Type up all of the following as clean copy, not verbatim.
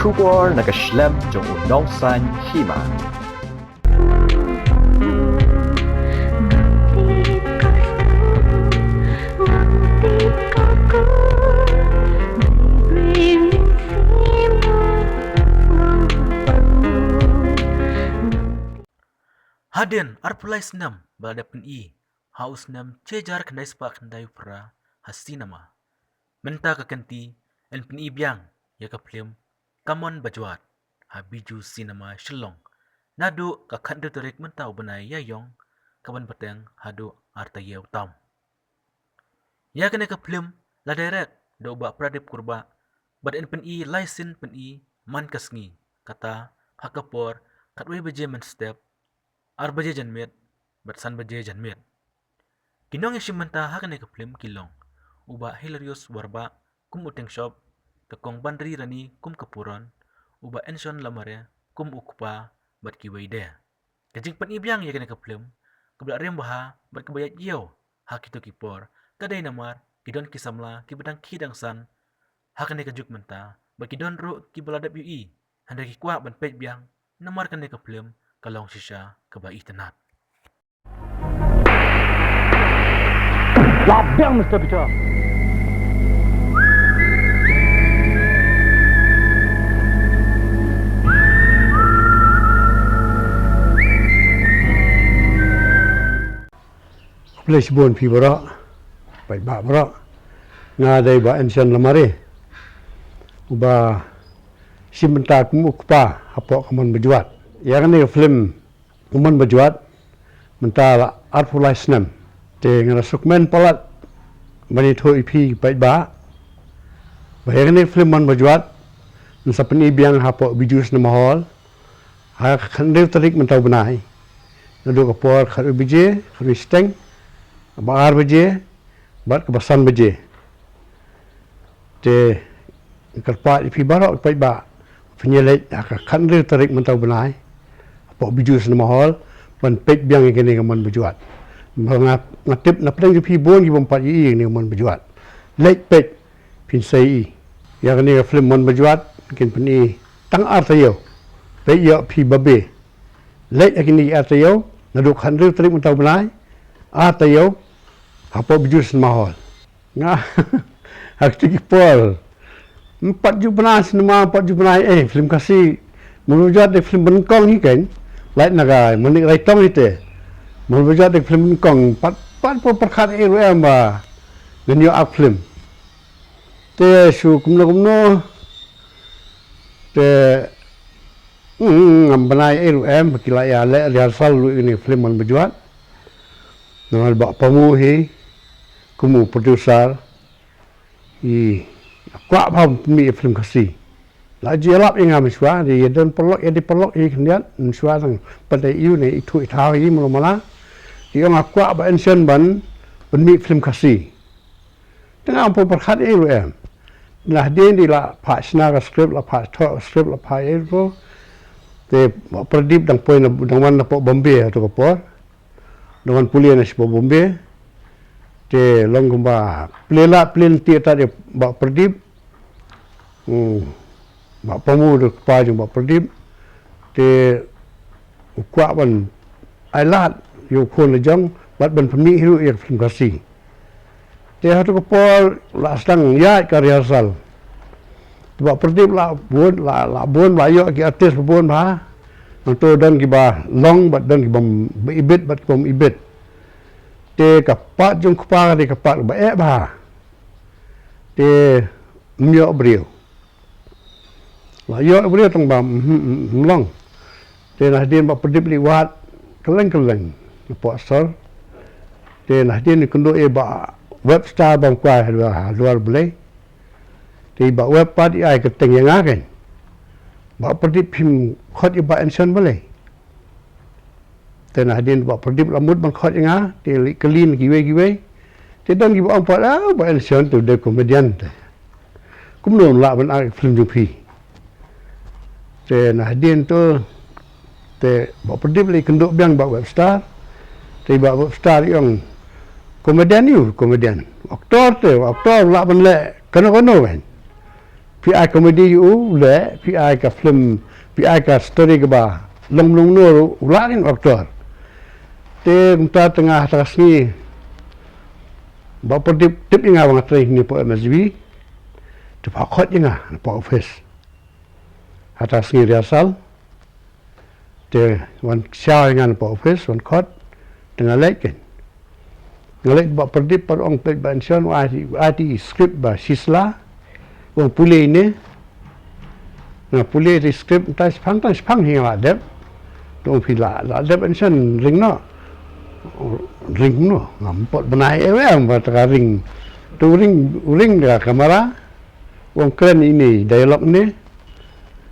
kubor nag-Snem jong unongsan Hima. Hadien arpulai Snem balada Pyni haus Snem cejar kendai sepak kendai pra hasinama. Menta kekenti en Pyni Biang ya ke Phlim Kamon Bajwat ha Bijou sinama shelong. Nadu ka kandu Tarik mentau benai ya yong kaban peteng hadu artaye utam. Ya kena ke Phlim la direct do ba pradip kurba bad en Pyni laisin Pyni man kasngi kata hakapor katwe beje men step ar baje janmet batsan baje janmet kinong isim menta hakane ke Phlim kilong uba hilarious warba kum uteng shop tekong bandri rani kum kepuron uba enson lamare kum ukpa bat kiwaide kajing Pyni Biang ya kene ke Phlim kebla rem baha bat kebayat yau hakito kipor kadai namar kidon kisamla kibedang kidang san hakane kajuk menta bat kidon ro kibaladap ui handa kikwa ban pej Biang namar kane ke Phlim kalong sisa kebai tenat. Biang Mr. Peter. Please bon pi bara, pai ba bara, ngadai ba ensan lamare, uba simenta kumukpa hapok Kamon Bajwat. Ya kan ni Phlim Kamon Bajwat mentala arpulai Snem te ngara sukmen palat mani tho ipi pai ba ya kan ni Phlim Kamon Bajwat nsa Pyni Biang hapok Bijou Snem hol ha khandeu Tarik mentau benai nadu kapor kharu bije kharu Sdang baar baje bat kebasan baje te kerpa ipi barok pai ba penyelek khandeu Tarik mentau benai pok Bijou Snem hol ban pej Biang kene Kamon Bajwat ngatip na pedang pi bon ki bompat yi ni Kamon Bajwat lek pej pin sai ya kene Phlim Kamon Bajwat kin Pyni tang artayo pej yo pi babe lek kini artayo naduk khandeu Tarik mentau benai artayo apa Bijou Snem hol nga hak tiki pol 4 Jubenai sinema 4 Jubenai Phlim kasih menujat de Phlim benkong ni kan lain naga menik raitong itu menujat de Phlim benkong 4 perkat ba genyo ak Phlim te su kumno te benai bakila ya le rehearsal lu ini Phlim Kamon Bajwat nama bak pamu hi kumu producer i kwa pam mi Phlim kasih la jelap inga miswa di don pelok di pelok i kendian miswa sang pada iu ni itu itau i mula dia ngakwa ba ensen ban mi Phlim kasih tengah ampun perkhat lah dia di la pak snar script la pak talk script la pak itu te perdip dang poin dang wan pok Bombay atau kapor dengan pulian nasi pok Bombay te long gumba plan ti tadi bak perdip bak pamu de pajung bak perdip te ukwa ban ailat yo kon lejang bat ban pemi hiru ir Phlim kasih te hatu kapor la Sdang ya karyasal bak perdip la bon la yo ki artis bon ba untuk dan ki ba long bat dan ki bom ibet bat bom ibet te kapat jung kpa de kapat ba ba te myo brio la yo brio tong ba long te nah din ba perdip liwat keleng po asal te nah din kendo ba web star bang kwa luar boleh te ba web pad ai keteng yang akan ba perdip him khot iba enson boleh te nah din ba perdip lamut bang khot yang te clean giwe te dan gi ba ampat ba enson tu de komedian te kumno la ban ai Phlim jupi te nah din tu te ba perdip li kenduk Biang ba web star te ba web star yang komedian aktor la ban le kono kan PI komedi u le PI ka film PI ka story ke ba long nur ulangin aktor te kita tengah atas ni bapa tip inga bang trai ni po MSB te pakot inga po office atas ni riasal te wan sia inga po office wan kot tengah lek ngalek bapa tip par ong pe pension IT script ba sisla ong pulih ni na pulih di script tas pang hingga dep dong pila la dep pension ring no ngampot benai yang bataka ring dia kamera wong keren ini dialog ni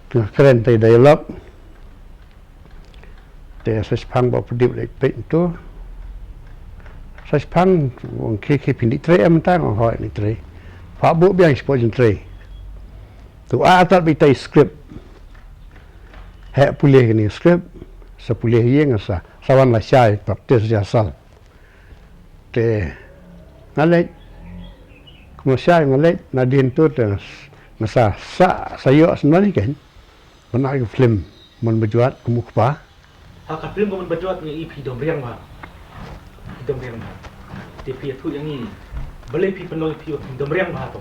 tengah keren tay dialog te sespang ba pedip lek pe tu sespang wong ke pindi tre am tang hoi ni tre fa bu biang sport tre tu atat bi tay script he pulih ni script sa pulih yang sa sawan la syai praktis jasal te ngalek kemusyai ngalek nadin tu masa sayo sebenarnya kan mana ke film mon Bajwat kumukpa Hak film Kamon Bajwat ni EP domriang ba TV tu yang ni boleh pi penuh pi domriang ba to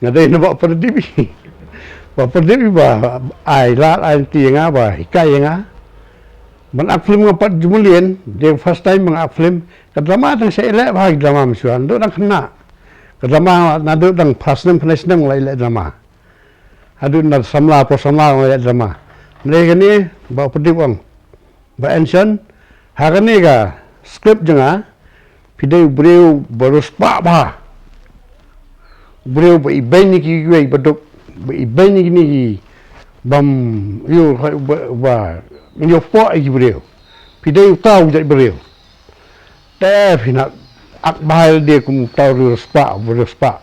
ngadai nak perdibi ba ai la ai tianga ba ikai nga man ak film ngapat jumulian dia first time mang ak film kadama tang sa ele ba drama msuan do dang kena kadama na do dang pasnem lai le drama adu na samla lai drama le ni ba pedi wang ba ension hagani ga script janga pidai breu barus pa ba breu ba ibeni ki yui baduk ibeni ni bam yo ba yo po ai breu pidai tau jai breu te pina ak bahal dia kum tau ruspa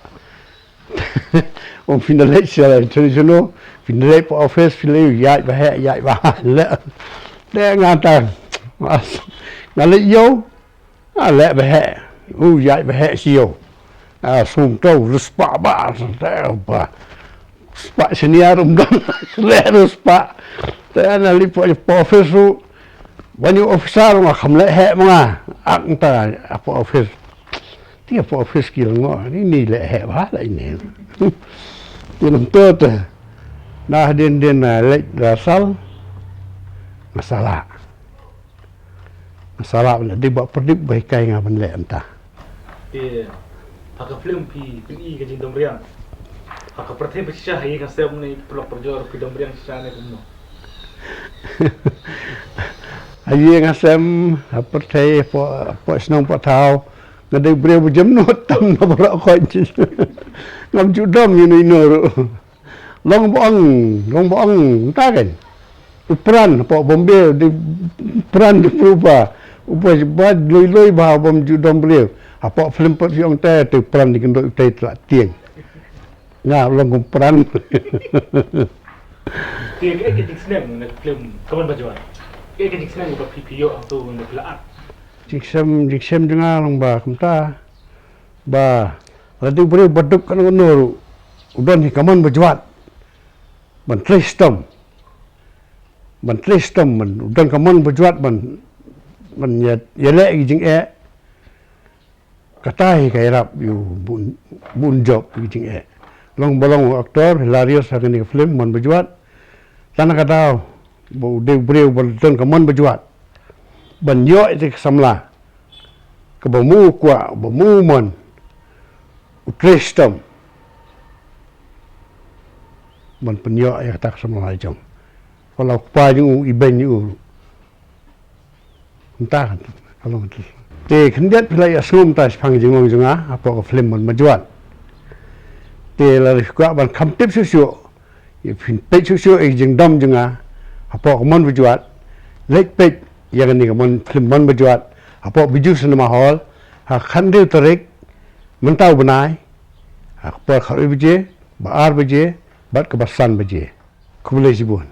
om finale sila traditional finale po office finale yai ba le de ngata ngale yo le ba yai ba sio sum tau ruspa ba ba spa senior dong le ruspa te anali po office ru banyu officer ma khamle he ma ak ta apa office dia po office kil ngo ni le he ba la ini Film tu nah Hadien le rasal masalah benda dia buat perdip baik kai ngah benda entah hak film pi Pyni ke jin domriang hak perthe besyah ye kan sem ni pelok perjor pi domriang sane kumno aye ngasem perthe po snong po thau ngadai breu bujam not tam na bra ko ngam judom ni no long bong ta kan peran po bombe di peran di perupa upa bad loi ba bom judom breu apa film pot yang te tu peran di kendok te tak tiang nga long peran tiang ke Snem nak film Kamon Bajwat ke Snem ko PPO tu nak laat jiksem dengar long ba kumta ba ladu breu baduk kan nuru udon hi Kamon Bajwat ban tristom man udon Kamon Bajwat man yele jing katai kai rap yu bun job jing long bolong aktor hilarious hakani film Kamon Bajwat tanah katau bu de breu udon Kamon Bajwat ban yo itu samla ke bamu mon tristom man penyo ya tak samla jom kalau pa jung iben yu entah kalau te kendiat pila asum tas phang jingong junga apa film Kamon Bajwat te la rikwa ban kamtip susu ye pin pe susu jing dom junga apa Kamon Bajwat lek pe yang ni Kamon film Kamon Bajwat apa Bijou cinema hall khandil Tarik mentau benai apa khawi baje baar baje bat kebasan baje kubulai sibun